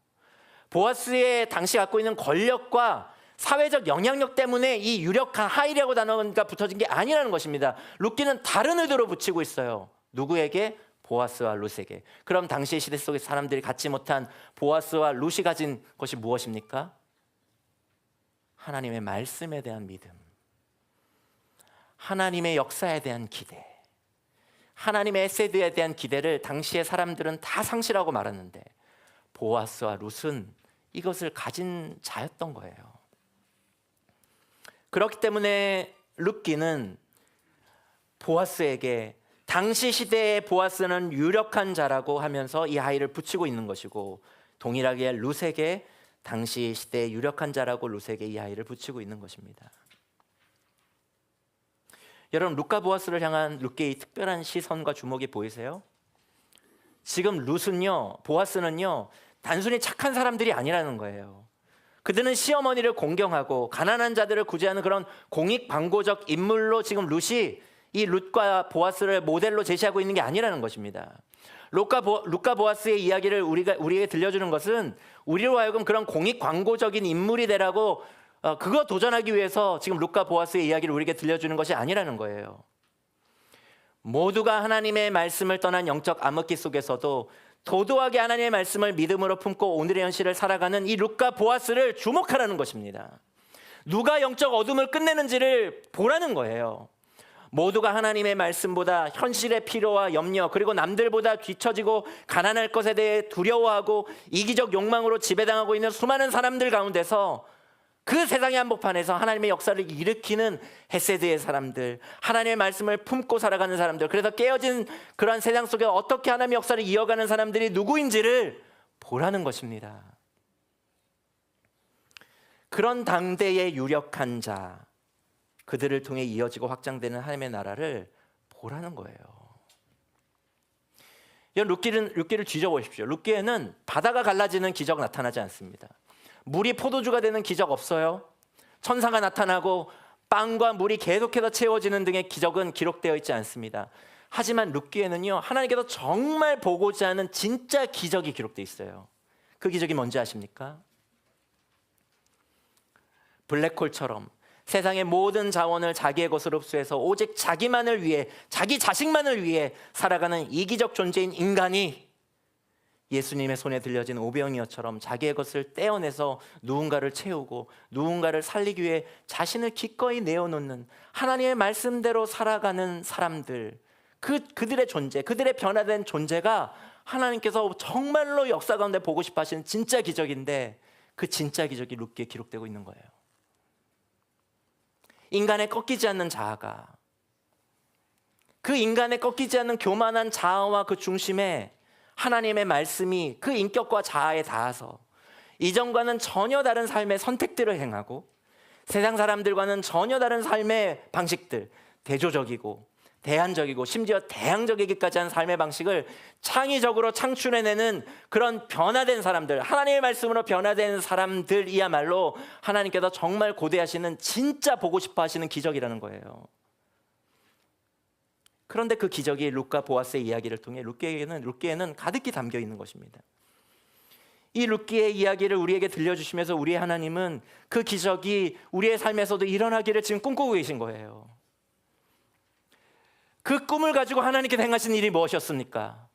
보아스의 당시 갖고 있는 권력과 사회적 영향력 때문에 이 유력한 하일이라고 단어가 붙어진 게 아니라는 것입니다. 룻기는 다른 의도로 붙이고 있어요. 누구에게? 보아스와 룻에게. 그럼 당시 시대 속의 사람들이 갖지 못한 보아스와 룻이 가진 것이 무엇입니까? 하나님의 말씀에 대한 믿음, 하나님의 역사에 대한 기대, 하나님의 에세드에 대한 기대를 당시의 사람들은 다 상실하고 말았는데 보아스와 룻은 이것을 가진 자였던 거예요. 그렇기 때문에 룻기는 보아스에게 당시 시대의 보아스는 유력한 자라고 하면서 이 아이를 붙이고 있는 것이고, 동일하게 룻에게 당시 시대의 유력한 자라고 룻에게 이 아이를 붙이고 있는 것입니다. 여러분, 룻과 보아스를 향한 룻계의 특별한 시선과 주목이 보이세요? 지금 룻은요, 보아스는요, 단순히 착한 사람들이 아니라는 거예요. 그들은 시어머니를 공경하고 가난한 자들을 구제하는 그런 공익광고적 인물로 지금 룻이 이 룻과 보아스를 모델로 제시하고 있는 게 아니라는 것입니다. 룻과 보아스의 이야기를 우리에게 들려주는 것은 우리로 하여금 그런 공익광고적인 인물이 되라고 그거 도전하기 위해서 지금 룻과 보아스의 이야기를 우리에게 들려주는 것이 아니라는 거예요. 모두가 하나님의 말씀을 떠난 영적 암흑기 속에서도 도도하게 하나님의 말씀을 믿음으로 품고 오늘의 현실을 살아가는 이 룻과 보아스를 주목하라는 것입니다. 누가 영적 어둠을 끝내는지를 보라는 거예요. 모두가 하나님의 말씀보다 현실의 필요와 염려, 그리고 남들보다 뒤처지고 가난할 것에 대해 두려워하고 이기적 욕망으로 지배당하고 있는 수많은 사람들 가운데서 그 세상의 한복판에서 하나님의 역사를 일으키는 헤세드의 사람들, 하나님의 말씀을 품고 살아가는 사람들, 그래서 깨어진 그러한 세상 속에 어떻게 하나님의 역사를 이어가는 사람들이 누구인지를 보라는 것입니다. 그런 당대의 유력한 자, 그들을 통해 이어지고 확장되는 하나님의 나라를 보라는 거예요. 룻기를 뒤져보십시오. 룻기에는 바다가 갈라지는 기적 나타나지 않습니다. 물이 포도주가 되는 기적 없어요. 천사가 나타나고 빵과 물이 계속해서 채워지는 등의 기적은 기록되어 있지 않습니다. 하지만 룻기에는요, 하나님께서 정말 보고자 하는 진짜 기적이 기록되어 있어요. 그 기적이 뭔지 아십니까? 블랙홀처럼 세상의 모든 자원을 자기의 것으로 흡수해서 오직 자기만을 위해, 자기 자식만을 위해 살아가는 이기적 존재인 인간이 예수님의 손에 들려진 오병이어처럼 자기의 것을 떼어내서 누군가를 채우고 누군가를 살리기 위해 자신을 기꺼이 내어놓는, 하나님의 말씀대로 살아가는 사람들, 그들의 존재, 그들의 변화된 존재가 하나님께서 정말로 역사 가운데 보고 싶어 하시는 진짜 기적인데, 그 진짜 기적이 룻기에 기록되고 있는 거예요. 인간의 꺾이지 않는 자아가, 그 인간의 꺾이지 않는 교만한 자아와 그 중심에 하나님의 말씀이 그 인격과 자아에 닿아서 이전과는 전혀 다른 삶의 선택들을 행하고 세상 사람들과는 전혀 다른 삶의 방식들, 대조적이고 대안적이고 심지어 대항적이기까지 한 삶의 방식을 창의적으로 창출해내는 그런 변화된 사람들, 하나님의 말씀으로 변화된 사람들이야말로 하나님께서 정말 고대하시는, 진짜 보고 싶어 하시는 기적이라는 거예요. 그런데 그 기적이 룻과 보아스의 이야기를 통해 룻기에는 가득히 담겨 있는 것입니다. 이 룻기의 이야기를 우리에게 들려주시면서 우리의 하나님은 그 기적이 우리의 삶에서도 일어나기를 지금 꿈꾸고 계신 거예요. 그 꿈을 가지고 하나님께서 행하신 일이 무엇이었습니까?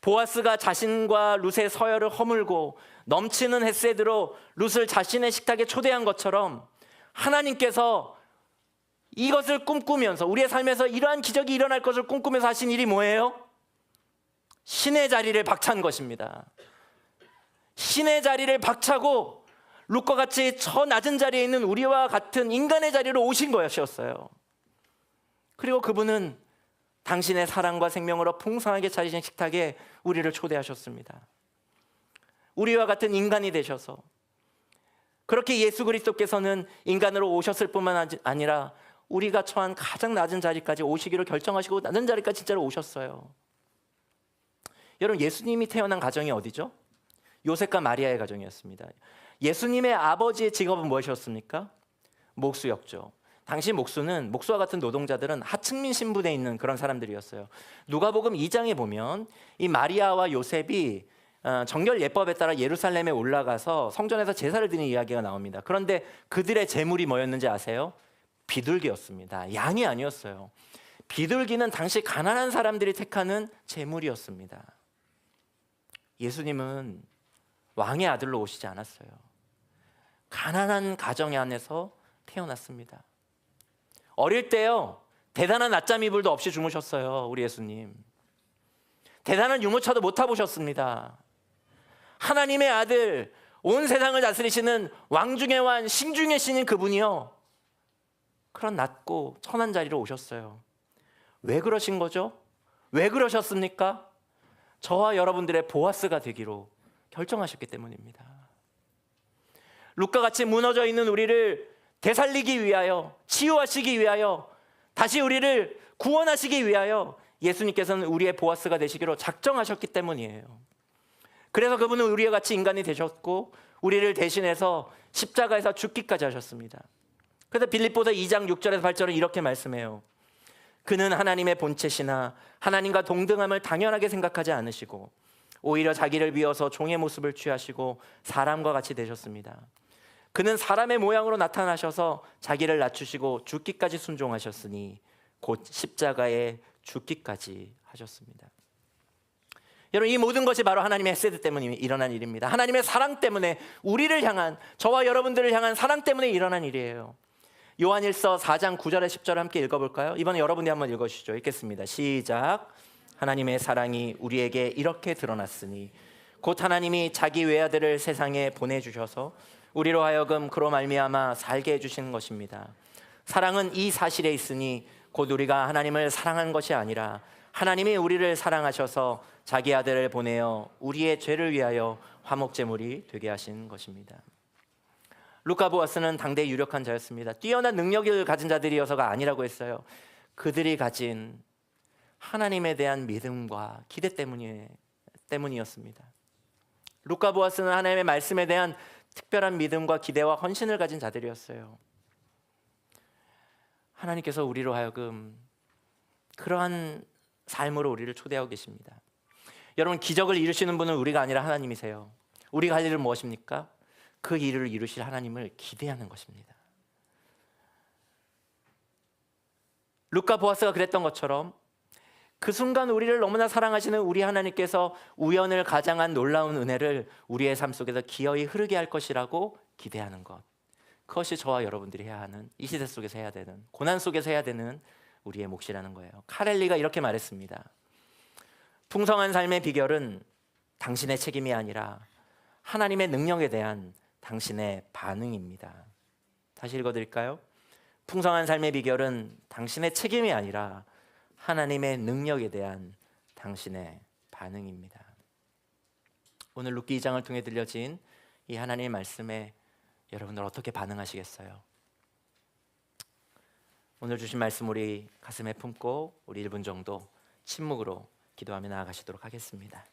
보아스가 자신과 룻의 서열을 허물고 넘치는 헤세드로 룻을 자신의 식탁에 초대한 것처럼 하나님께서 이것을 꿈꾸면서, 우리의 삶에서 이러한 기적이 일어날 것을 꿈꾸면서 하신 일이 뭐예요? 신의 자리를 박찬 것입니다. 신의 자리를 박차고 룻과 같이 저 낮은 자리에 있는 우리와 같은 인간의 자리로 오신 것이었어요. 그리고 그분은 당신의 사랑과 생명으로 풍성하게 차리신 식탁에 우리를 초대하셨습니다. 우리와 같은 인간이 되셔서, 그렇게 예수 그리스도께서는 인간으로 오셨을 뿐만 아니라 우리가 처한 가장 낮은 자리까지 오시기로 결정하시고 낮은 자리까지 진짜로 오셨어요. 여러분, 예수님이 태어난 가정이 어디죠? 요셉과 마리아의 가정이었습니다. 예수님의 아버지의 직업은 무엇이었습니까? 목수였죠. 당시 목수와 같은 노동자들은 하층민 신분에 있는 그런 사람들이었어요. 누가복음 2장에 보면 이 마리아와 요셉이 정결 예법에 따라 예루살렘에 올라가서 성전에서 제사를 드리는 이야기가 나옵니다. 그런데 그들의 제물이 뭐였는지 아세요? 비둘기였습니다. 양이 아니었어요. 비둘기는 당시 가난한 사람들이 택하는 제물이었습니다. 예수님은 왕의 아들로 오시지 않았어요. 가난한 가정 안에서 태어났습니다. 어릴 때요, 대단한 낮잠 이불도 없이 주무셨어요. 우리 예수님 대단한 유모차도 못 타보셨습니다. 하나님의 아들, 온 세상을 다스리시는 왕 중의 왕, 신 중의 신인 그분이요, 그런 낮고 천한 자리로 오셨어요. 왜 그러신 거죠? 왜 그러셨습니까? 저와 여러분들의 보아스가 되기로 결정하셨기 때문입니다. 룻과 같이 무너져 있는 우리를 되살리기 위하여, 치유하시기 위하여, 다시 우리를 구원하시기 위하여 예수님께서는 우리의 보아스가 되시기로 작정하셨기 때문이에요. 그래서 그분은 우리와 같이 인간이 되셨고 우리를 대신해서 십자가에서 죽기까지 하셨습니다. 그래서 빌립보서 2장 6절에서 8절은 이렇게 말씀해요. 그는 하나님의 본체시나 하나님과 동등함을 당연하게 생각하지 않으시고 오히려 자기를 비워서 종의 모습을 취하시고 사람과 같이 되셨습니다. 그는 사람의 모양으로 나타나셔서 자기를 낮추시고 죽기까지 순종하셨으니 곧 십자가에 죽기까지 하셨습니다. 여러분, 이 모든 것이 바로 하나님의 헤세드 때문에 일어난 일입니다. 하나님의 사랑 때문에, 우리를 향한, 저와 여러분들을 향한 사랑 때문에 일어난 일이에요. 요한일서 4장 9절에 10절을 함께 읽어볼까요? 이번에 여러분이 한번 읽어주시죠. 읽겠습니다. 시작. 하나님의 사랑이 우리에게 이렇게 드러났으니 곧 하나님이 자기 외아들을 세상에 보내주셔서 우리로 하여금 그로 말미암아 살게 해주신 것입니다. 사랑은 이 사실에 있으니 곧 우리가 하나님을 사랑한 것이 아니라 하나님이 우리를 사랑하셔서 자기 아들을 보내어 우리의 죄를 위하여 화목제물이 되게 하신 것입니다. 루카 보아스는 당대 유력한 자였습니다. 뛰어난 능력을 가진 자들이어서가 아니라고 했어요. 그들이 가진 하나님에 대한 믿음과 기대 때문이었습니다. 루카 보아스는 하나님의 말씀에 대한 특별한 믿음과 기대와 헌신을 가진 자들이었어요. 하나님께서 우리로 하여금 그러한 삶으로 우리를 초대하고 계십니다. 여러분, 기적을 이루시는 분은 우리가 아니라 하나님이세요. 우리가 할 일은 무엇입니까? 그 일을 이루실 하나님을 기대하는 것입니다. 루카 보아스가 그랬던 것처럼 그 순간 우리를 너무나 사랑하시는 우리 하나님께서 우연을 가장한 놀라운 은혜를 우리의 삶 속에서 기어이 흐르게 할 것이라고 기대하는 것, 그것이 저와 여러분들이 해야 하는, 이 시대 속에서 해야 되는, 고난 속에서 해야 되는 우리의 몫이라는 거예요. 카렐리가 이렇게 말했습니다. 풍성한 삶의 비결은 당신의 책임이 아니라 하나님의 능력에 대한 당신의 반응입니다. 다시 읽어드릴까요? 풍성한 삶의 비결은 당신의 책임이 아니라 하나님의 능력에 대한 당신의 반응입니다. 오늘 룻기 2장을 통해 들려진 이 하나님의 말씀에 여러분들 어떻게 반응하시겠어요? 오늘 주신 말씀 우리 가슴에 품고 우리 1분 정도 침묵으로 기도하며 나아가시도록 하겠습니다.